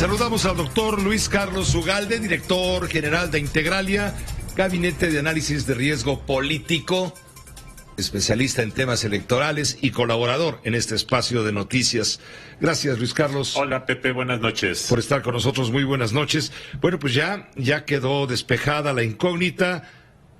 Saludamos al doctor Luis Carlos Ugalde, director general de Integralia, Gabinete de Análisis de Riesgo Político, especialista en temas electorales y colaborador en este espacio de noticias. Gracias, Luis Carlos. Hola, Pepe, buenas noches. Por estar con nosotros, muy buenas noches. Bueno, pues ya quedó despejada la incógnita.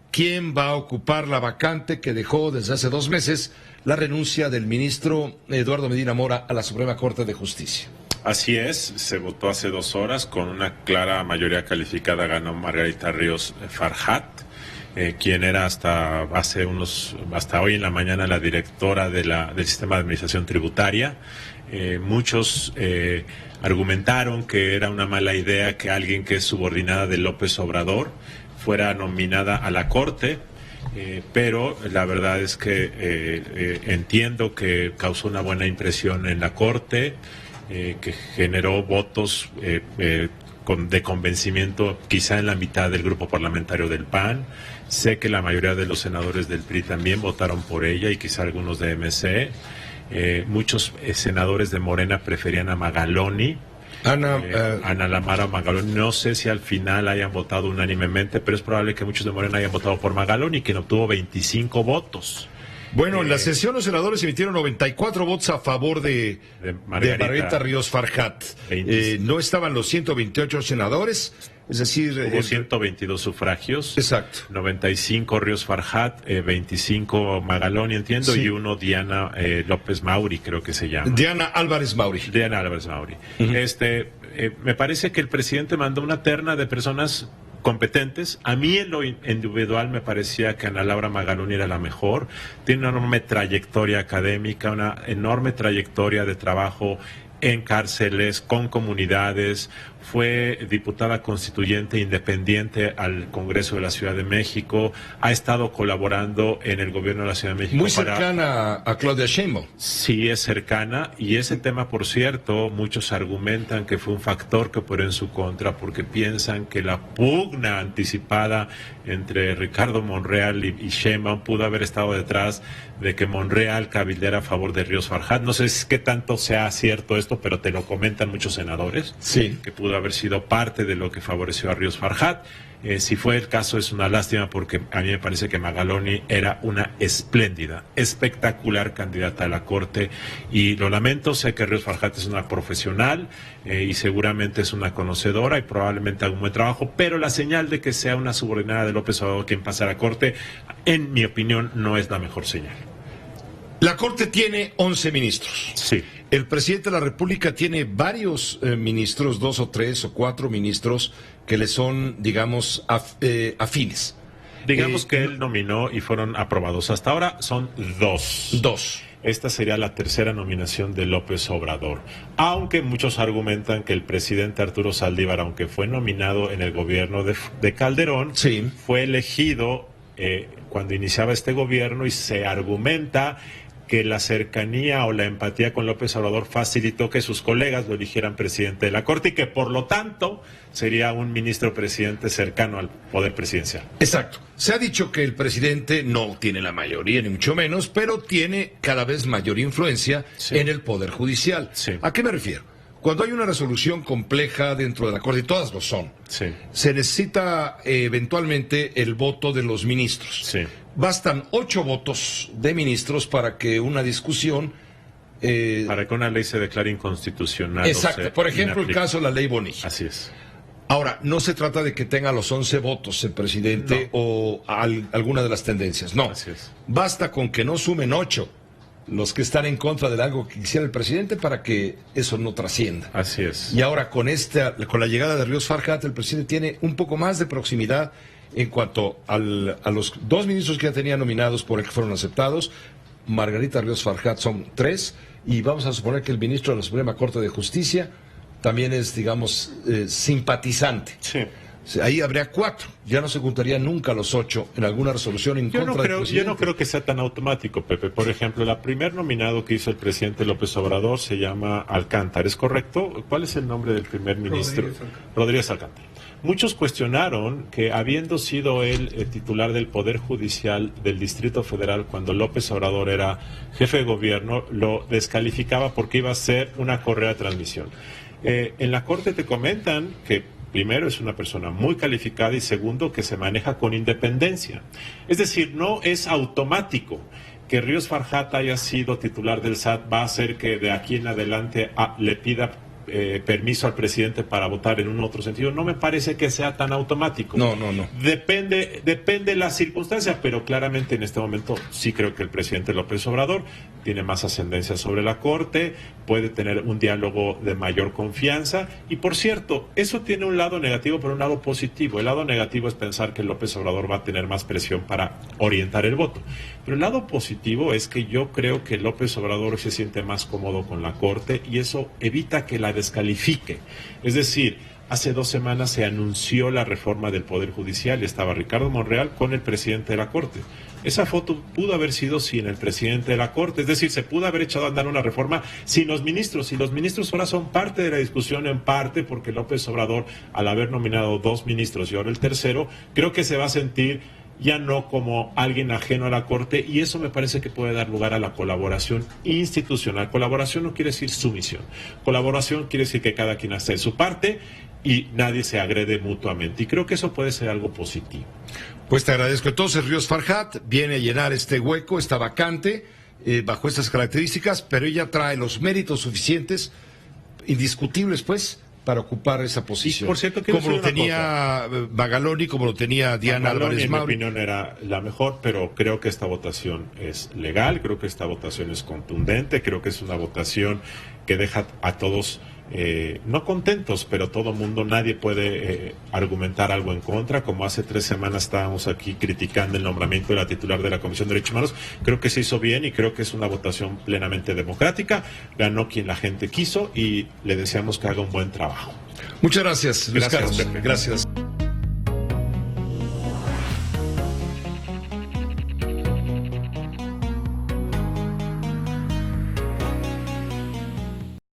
¿Quién va a ocupar la vacante que dejó desde hace 2 meses la renuncia del ministro Eduardo Medina Mora a la Suprema Corte de Justicia? Así es, se votó hace 2 horas, con una clara mayoría calificada ganó Margarita Ríos Farjat, quien era hasta hoy en la mañana la directora del Sistema de Administración Tributaria. Muchos argumentaron que era una mala idea que alguien que es subordinada de López Obrador fuera nominada a la Corte, pero la verdad es que entiendo que causó una buena impresión en la Corte, que generó votos de convencimiento quizá en la mitad del grupo parlamentario del PAN. Sé que la mayoría de los senadores del PRI también votaron por ella y quizá algunos de MC. Muchos senadores de Morena preferían a Magaloni. Ana Lamara Magaloni. No sé si al final hayan votado unánimemente, pero es probable que muchos de Morena hayan votado por Magaloni, quien obtuvo 25 votos. Bueno, en la sesión los senadores emitieron 94 votos a favor de Margarita Ríos Farjat. No estaban los 128 senadores, es decir... Hubo 122 sufragios. Exacto. 95 Ríos Farjat, 25 Magaloni, entiendo, sí. Y uno Diana López Mauri, creo que se llama. Diana Álvarez Mauri. Diana Álvarez Mauri. Me parece que el presidente mandó una terna de personas competentes. A mí en lo individual me parecía que Ana Laura Magaloni era la mejor. Tiene una enorme trayectoria académica, una enorme trayectoria de trabajo en cárceles, con comunidades. Fue diputada constituyente independiente al Congreso de la Ciudad de México, ha estado colaborando en el gobierno de la Ciudad de México. Muy cercana a Claudia Sheinbaum. Sí, es cercana, y ese tema, por cierto, muchos argumentan que fue un factor que operó en su contra, porque piensan que la pugna anticipada entre Ricardo Monreal y Sheinbaum pudo haber estado detrás de que Monreal cabildera a favor de Ríos Farjat. No sé qué tanto sea cierto esto, pero te lo comentan muchos senadores, sí, que pudo haber sido parte de lo que favoreció a Ríos Farjat. Si fue el caso, es una lástima, porque a mí me parece que Magaloni era una espléndida, espectacular candidata a la Corte, y lo lamento. Sé que Ríos Farjat es una profesional y seguramente es una conocedora y probablemente haga un buen trabajo, pero la señal de que sea una subordinada de López Obrador quien pase a la Corte, en mi opinión, no es la mejor señal. La Corte tiene 11 ministros. Sí. El presidente de la República tiene varios ministros, 2 o 3 o 4 ministros que le son, digamos, afines. Digamos que él nominó y fueron aprobados. Hasta ahora son 2. 2. Esta sería la tercera nominación de López Obrador. Aunque muchos argumentan que el presidente Arturo Saldívar, aunque fue nominado en el gobierno de Calderón, sí, fue elegido cuando iniciaba este gobierno, y se argumenta que la cercanía o la empatía con López Obrador facilitó que sus colegas lo eligieran presidente de la Corte, y que por lo tanto sería un ministro presidente cercano al poder presidencial. Exacto. Se ha dicho que el presidente no tiene la mayoría, ni mucho menos, pero tiene cada vez mayor influencia, sí, en el poder judicial. Sí. ¿A qué me refiero? Cuando hay una resolución compleja dentro de la Corte, y todas lo son, sí, se necesita eventualmente el voto de los ministros. Sí. Bastan 8 votos de ministros para que una discusión... para que una ley se declare inconstitucional. Exacto. Por ejemplo, el caso de la ley Bonilla. Así es. Ahora, no se trata de que tenga los 11 votos el presidente, no, o alguna de las tendencias. No. Así es. Basta con que no sumen 8 los que están en contra de algo que quisiera el presidente para que eso no trascienda. Así es. Y ahora con la llegada de Ríos Farjat, el presidente tiene un poco más de proximidad en cuanto a los 2 ministros que ya tenía nominados por el que fueron aceptados. Margarita Ríos Farjat son 3, y vamos a suponer que el ministro de la Suprema Corte de Justicia también es, digamos, simpatizante. Sí. Ahí habría 4, ya no se juntarían nunca los 8 en alguna resolución en contra del presidente. Yo no creo que sea tan automático, Pepe. Por ejemplo, la primer nominado que hizo el presidente López Obrador se llama Alcántara, ¿es correcto? ¿Cuál es el nombre del primer ministro? Rodríguez Alcántara. Muchos cuestionaron que, habiendo sido él titular del Poder Judicial del Distrito Federal cuando López Obrador era jefe de gobierno, lo descalificaba porque iba a ser una correa de transmisión. En la Corte te comentan que primero es una persona muy calificada y segundo que se maneja con independencia. Es decir, no es automático que Ríos Farjat haya sido titular del SAT va a hacer que de aquí en adelante le pida permiso al presidente para votar en un otro sentido. No me parece que sea tan automático. No. Depende de las circunstancias, pero claramente en este momento sí creo que el presidente López Obrador tiene más ascendencia sobre la Corte, puede tener un diálogo de mayor confianza y, por cierto, eso tiene un lado negativo pero un lado positivo. El lado negativo es pensar que López Obrador va a tener más presión para orientar el voto. Pero el lado positivo es que yo creo que López Obrador se siente más cómodo con la Corte y eso evita que la descalifique. Es decir, hace 2 semanas se anunció la reforma del Poder Judicial y estaba Ricardo Monreal con el presidente de la Corte. Esa foto pudo haber sido sin el presidente de la Corte, es decir, se pudo haber echado a andar una reforma sin los ministros, y los ministros ahora son parte de la discusión en parte porque López Obrador, al haber nominado 2 ministros y ahora el tercero, creo que se va a sentir ya no como alguien ajeno a la Corte, y eso me parece que puede dar lugar a la colaboración institucional. Colaboración no quiere decir sumisión. Colaboración quiere decir que cada quien hace su parte y nadie se agrede mutuamente. Y creo que eso puede ser algo positivo. Pues te agradezco. Entonces, Ríos Farjat viene a llenar este hueco, esta vacante, bajo estas características, pero ella trae los méritos suficientes, indiscutibles, pues, para ocupar esa posición. Y, por cierto, como lo tenía Magaloni, como lo tenía Diana Álvarez Mauri. En mi opinión era la mejor, pero creo que esta votación es legal, creo que esta votación es contundente, creo que es una votación que deja a todos no contentos, pero todo mundo, nadie puede argumentar algo en contra. Como hace 3 semanas estábamos aquí criticando el nombramiento de la titular de la Comisión de Derechos Humanos, creo que se hizo bien y creo que es una votación plenamente democrática. Ganó quien la gente quiso y le deseamos que haga un buen trabajo. Muchas gracias, Luis Carlos. Pepe. Gracias.